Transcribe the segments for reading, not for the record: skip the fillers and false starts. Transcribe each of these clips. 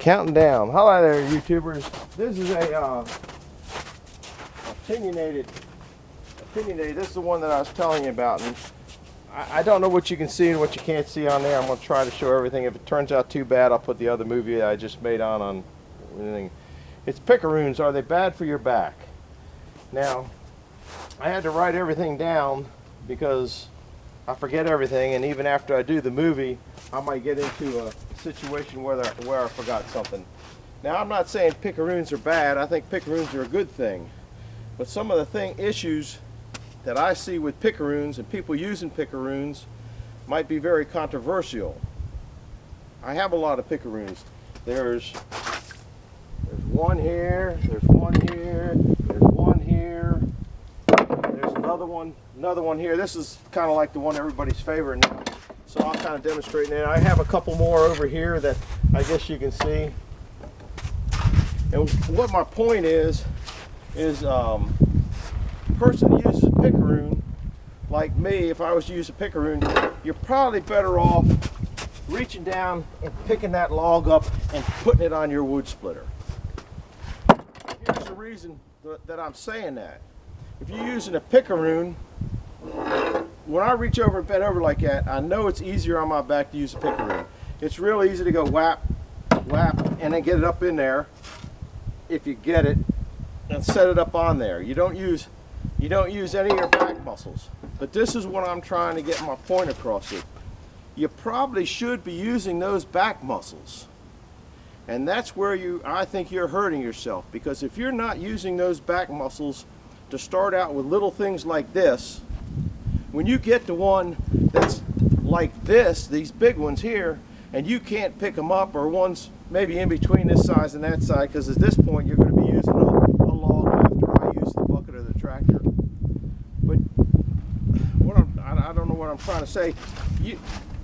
Counting down. Hello there, YouTubers. This is a opinionated. This is the one that I was telling you about, and I don't know what you can see and what you can't see on there. I'm going to try to show everything. If it turns out too bad, I'll put the other movie that I just made on anything. It's Pickaroons. Are they bad for your back? Now, I had to write everything down because I forget everything, and even after I do the movie, I might get into a situation where I forgot something. Now, I'm not saying Pickaroons are bad. I think Pickaroons are a good thing. But some of the issues that I see with Pickaroons and people using Pickaroons might be very controversial. I have a lot of Pickaroons. There's one here, there's one here, there's one here, there's another one here. This is kind of like the one everybody's favorite now, so I'll kind of demonstrate that. I have a couple more over here that I guess you can see. And what my point is person that uses a Pickaroon, like me, if I was to use a Pickaroon, you're probably better off reaching down and picking that log up and putting it on your wood splitter. Here's the reason that I'm saying that. If you're using a Pickaroon, when I reach over and bend over like that, I know it's easier on my back to use a Pickaroon. It's real easy to go whap, whap, and then get it up in there, if you get it, and set it up on there. You don't use any of your back muscles. But this is what I'm trying to get my point across here. You probably should be using those back muscles. And that's where I think you're hurting yourself, because if you're not using those back muscles to start out with little things like this, when you get to one that's like this, these big ones here, and you can't pick them up, or one's maybe in between this size and that side, because at this point you're going to be using a log after I use the bucket or the tractor. But I don't know what I'm trying to say.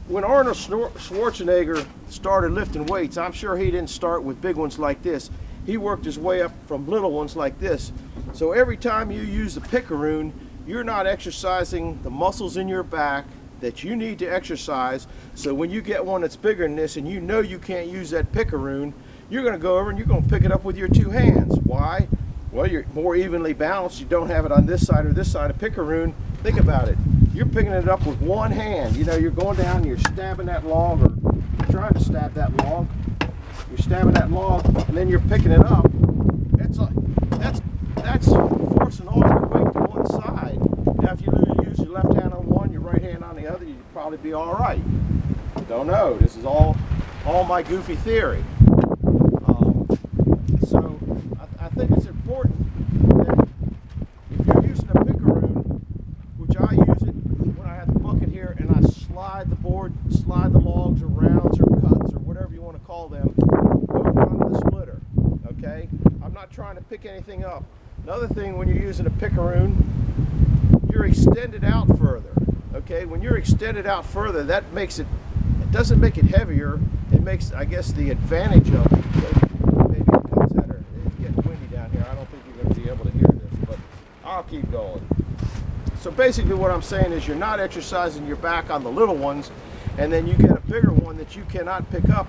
When Arnold Schwarzenegger started lifting weights, I'm sure he didn't start with big ones like this. He worked his way up from little ones like this. So every time you use a Pickaroon, you're not exercising the muscles in your back that you need to exercise. So when you get one that's bigger than this and you know you can't use that Pickaroon, you're going to go over and you're going to pick it up with your two hands. Why? Well, you're more evenly balanced. You don't have it on this side or this side. A Pickaroon, think about it. You're picking it up with one hand. You know, you're going down and you're stabbing that log, or you're trying to stab that log. You're stabbing that log and then you're picking it up. That's forcing all your weight to one side. Now, if you use your left hand on one, your right hand on the other, you'd probably be all right. Don't know. This is all my goofy theory. So I think it's important that if you're using a Pickaroon, which I use it when I have the bucket here and I slide the logs or rounds or cuts or whatever you want to call them over onto the splitter. Okay? I'm not trying to pick anything up. Another thing, when you're using a Pickaroon, you're extended out further. Okay? When you're extended out further, that makes it doesn't make it heavier. It makes, I guess, the advantage of it. Maybe it comes at her. It's getting windy down here. I don't think you're going to be able to hear this, but I'll keep going. So basically what I'm saying is you're not exercising your back on the little ones, and then you get a bigger one that you cannot pick up.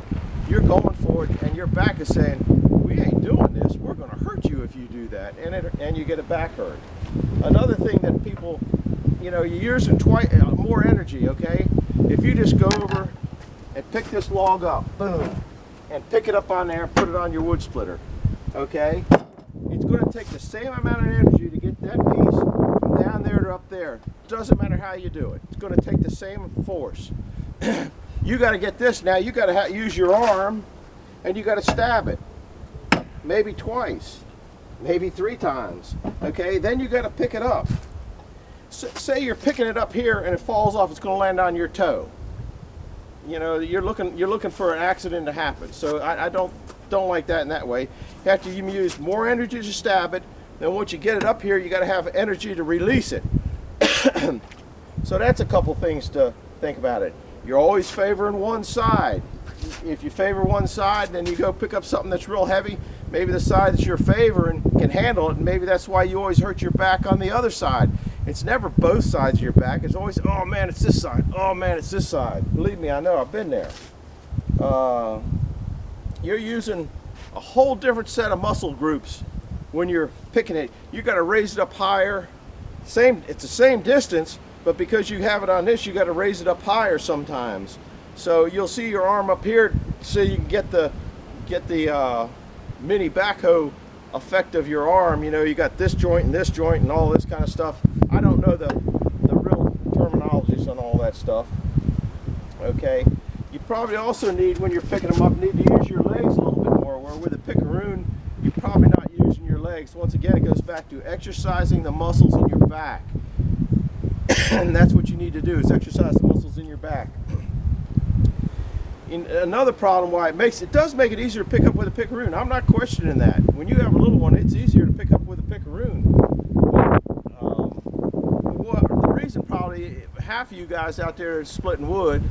You're going for it, and your back is saying, we ain't doing this. We're going to hurt you if you do that, and you get a back hurt. Another thing that people, you're using more energy, okay? If you just go over and pick this log up, boom, and pick it up on there and put it on your wood splitter, okay? It's going to take the same amount of energy to get that piece from down there to up there. Doesn't matter how you do it. It's going to take the same force. You got to get this now. You got to use your arm, and you got to stab it. Maybe twice, maybe 3 times. Okay, then you got to pick it up. Say you're picking it up here and it falls off. It's going to land on your toe. You're looking for an accident to happen. So I don't like that in that way. You have to use more energy to stab it. Then once you get it up here, you got to have energy to release it. So that's a couple things to think about it. You're always favoring one side. If you favor one side, then you go pick up something that's real heavy. Maybe the side that you're favoring can handle it, and maybe that's why you always hurt your back on the other side. It's never both sides of your back. It's always, oh man, it's this side. Oh man, it's this side. Believe me, I know. I've been there. you're using a whole different set of muscle groups when you're picking it. You got to raise it up higher. It's the same distance, but because you have it on this, you got to raise it up higher sometimes. So you'll see your arm up here, so you can get the mini backhoe effect of your arm. You know, you got this joint and all this kind of stuff. I don't know the real terminologies on all that stuff. Okay, you probably also need, when you're picking them up, need to use your legs a little bit more, where with a pickaroon you're probably not using your legs. Once again, it goes back to exercising the muscles in your back. And that's what you need to do, is exercise the muscles in your back. Another problem why it does make it easier to pick up with a pickaroon. I'm not questioning that. When you have a little one, it's easier to pick up with a pickaroon. The reason probably half of you guys out there splitting wood,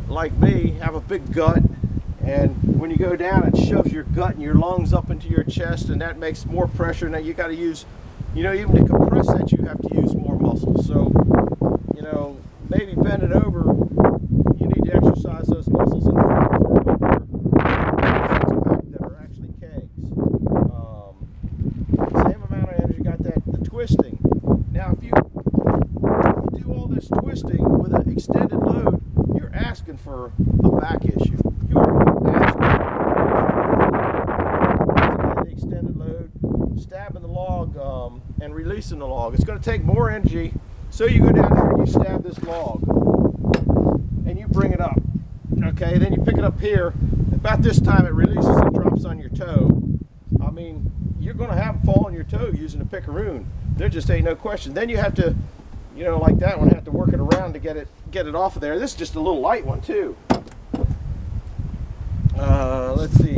like me, have a big gut, and when you go down, it shoves your gut and your lungs up into your chest, and that makes more pressure. Now you got to use, you know, even to compress that, you have to use more muscles. So, you know, maybe bend it over. You need to exercise those muscles in the front that are actually kegs. Same amount of energy. Got the twisting. Now, if you do all this twisting with an extended load, you're asking for a back issue. You are asking for the extended load, stabbing the log and releasing the log. It's going to take more energy. So you go down there and you stab this log and you bring it up. Okay, then you pick it up here. About this time it releases and drops on your toe. I mean, you're going to have them fall on your toe using a pickaroon. There just ain't no question. Then you have to, you know, like that one, have to work it around to get it off of there. This is just a little light one too. Let's see.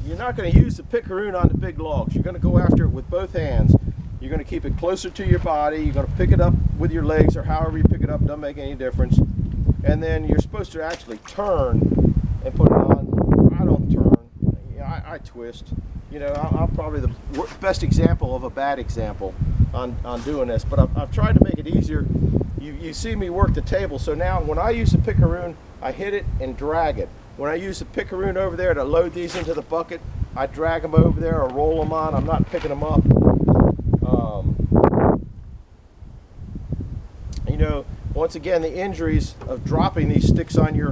You're not going to use the pickaroon on the big logs. You're going to go after it with both hands. You're going to keep it closer to your body. You're going to pick it up with your legs, or however you pick it up, doesn't make any difference. And then you're supposed to actually turn and put it on. I don't turn. I twist. You know, I'm probably the best example of a bad example on doing this. But I've tried to make it easier. You see me work the table. So now when I use a pickaroon, I hit it and drag it. When I use the pickaroon over there to load these into the bucket, I drag them over there or roll them on. I'm not picking them up. You know, once again, the injuries of dropping these sticks on your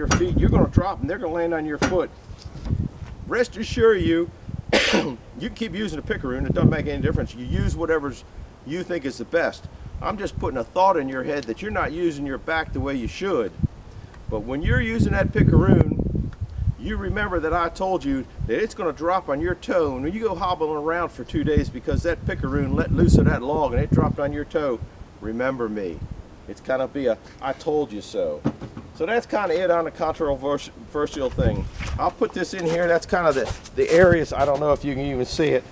feet, you're going to drop them. They're going to land on your foot. Rest assured you can keep using a pickaroon. It doesn't make any difference. You use whatever you think is the best. I'm just putting a thought in your head that you're not using your back the way you should. But when you're using that pickaroon, you remember that I told you that it's going to drop on your toe. And when you go hobbling around for 2 days because that pickaroon let loose of that log and it dropped on your toe, remember me. It's kind of be a I told you so. So that's kind of it on the controversial thing. I'll put this in here. That's kind of the areas. I don't know if you can even see it.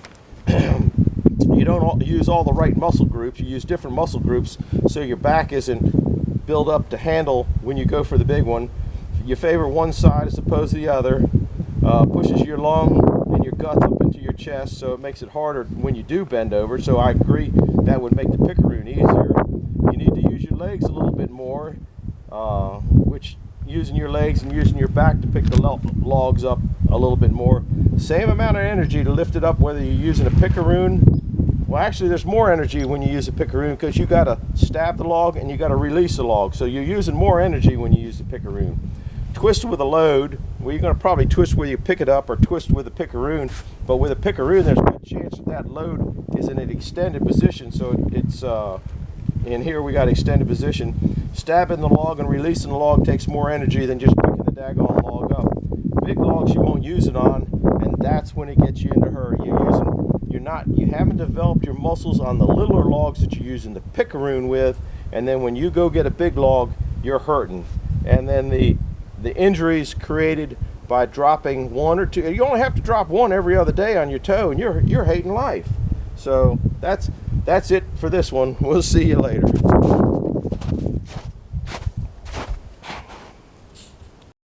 You don't use all the right muscle groups. You use different muscle groups so your back isn't built up to handle when you go for the big one. You favor one side as opposed to the other. Pushes your lung and your guts up into your chest, so it makes it harder when you do bend over. So I agree that would make the pickaroon easier. You need to use your legs a little bit more, which using your legs and using your back to pick the logs up a little bit more. Same amount of energy to lift it up whether you're using a pickaroon. Well, actually there's more energy when you use a pickaroon because you got to stab the log and you got to release the log. So you're using more energy when you use the pickaroon. Twist with a load, well, you're going to probably twist where you pick it up or twist with a pickaroon. But with a pickaroon, there's a good chance that load is in an extended position. So it's in here we got extended position. Stabbing the log and releasing the log takes more energy than just picking the daggone log up. Big logs you won't use it on, and that's when it gets you into a hurry. You haven't developed your muscles on the littler logs that you're using the pickaroon with, and then when you go get a big log, you're hurting. And then the injuries created by dropping one or two. You only have to drop one every other day on your toe, and you're hating life. So that's it for this one. We'll see you later.